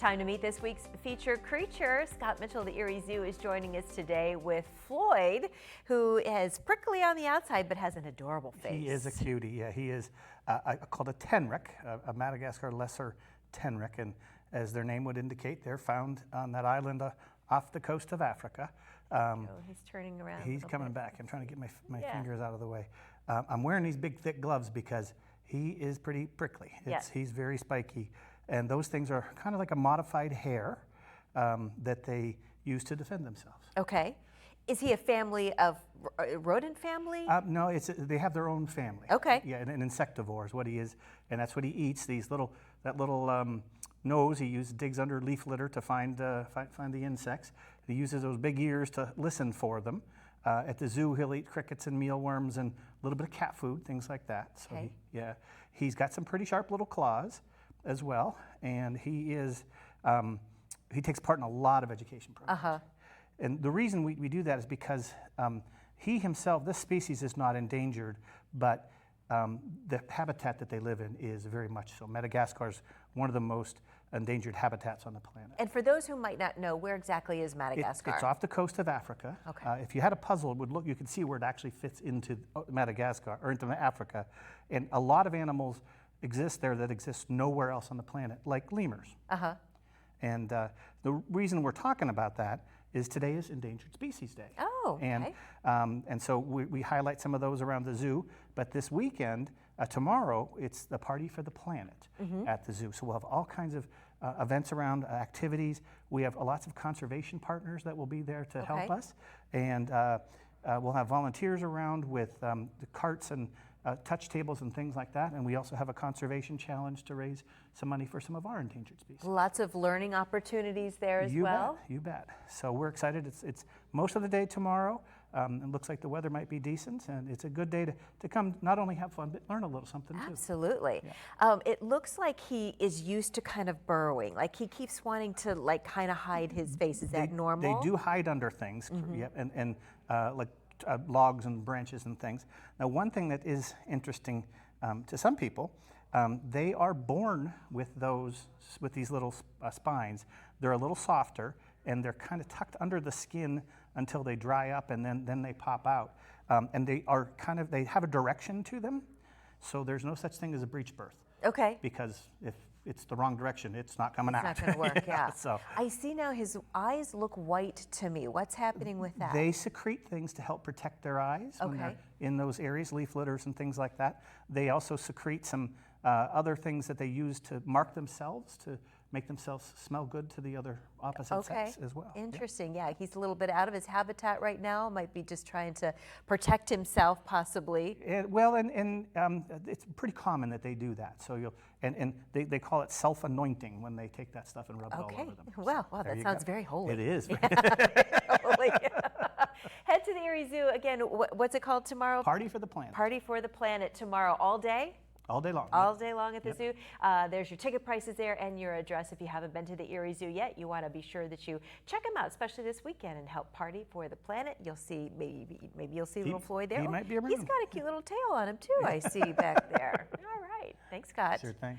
time to meet this week's featured creature. Scott Mitchell of the Erie Zoo is joining us today with Floyd, who is prickly on the outside but has an adorable face. He is a cutie, yeah. He is called a Tenrec, a Madagascar lesser Tenrec, and as their name would indicate, they're found on that island off the coast of Africa. He's turning around. He's coming back. I'm trying to get my fingers out of the way. I'm wearing these big, thick gloves because he is pretty prickly. He's very spiky. And those things are kind of like a modified hair that they use to defend themselves. Okay. Is he a family of rodent family? No, they have their own family. Okay. Yeah, an insectivore is what he is, and that's what he eats. That little nose he digs under leaf litter to find the insects. He uses those big ears to listen for them. At the zoo, he'll eat crickets and mealworms and a little bit of cat food, things like that. So okay. He's got some pretty sharp little claws as well, and he takes part in a lot of education programs. And the reason we do that is because he himself, this species is not endangered, but the habitat that they live in is very much so. Madagascar is one of the most endangered habitats on the planet. And for those who might not know, where exactly is Madagascar? It's off the coast of Africa. Okay. If you had a puzzle, you could see where it actually fits into Madagascar or into Africa. And a lot of animals exist there that exist nowhere else on the planet, like lemurs. And the reason we're talking about that is today is Endangered Species Day. Oh, okay. And so we highlight some of those around the zoo, but this weekend, tomorrow, it's the Party for the Planet at the zoo. So we'll have all kinds of events around activities. We have lots of conservation partners that will be there to help us. And we'll have volunteers around with the carts and touch tables and things like that, and we also have a conservation challenge to raise some money for some of our endangered species. Lots of learning opportunities there as well. You bet. So we're excited. It's most of the day tomorrow. It looks like the weather might be decent, and it's a good day to come not only have fun but learn a little something too. Absolutely. It looks like he is used to kind of burrowing, like he keeps wanting to like kind of hide his face. Is that normal? They do hide under things, and like logs and branches and things. Now, one thing that is interesting to some people, they are born with these little spines. They're a little softer, and they're kind of tucked under the skin until they dry up, and then they pop out. And they have a direction to them, so there's no such thing as a breech birth. Okay. Because if it's the wrong direction, it's not coming out. It's not going to work, yeah. So I see now his eyes look white to me. What's happening with that? They secrete things to help protect their eyes when they're in those areas, leaf litters and things like that. They also secrete some other things that they use to mark themselves, to make themselves smell good to the other opposite sex as well. Interesting, yeah. He's a little bit out of his habitat right now, might be just trying to protect himself possibly. And it's pretty common that they do that. So they call it self-anointing when they take that stuff and rub it all over them. Wow, that sounds very holy. It is. Very holy. Head to the Erie Zoo again. What's it called tomorrow? Party for the Planet. Party for the Planet tomorrow, all day? All day long. All day long at the zoo. There's your ticket prices there and your address. If you haven't been to the Erie Zoo yet, you want to be sure that you check them out, especially this weekend, and help Party for the Planet. You'll see, maybe you'll see little Floyd there. He might be around. He's got a cute little tail on him too, I see back there. All right. Thanks, Scott. Sure thing.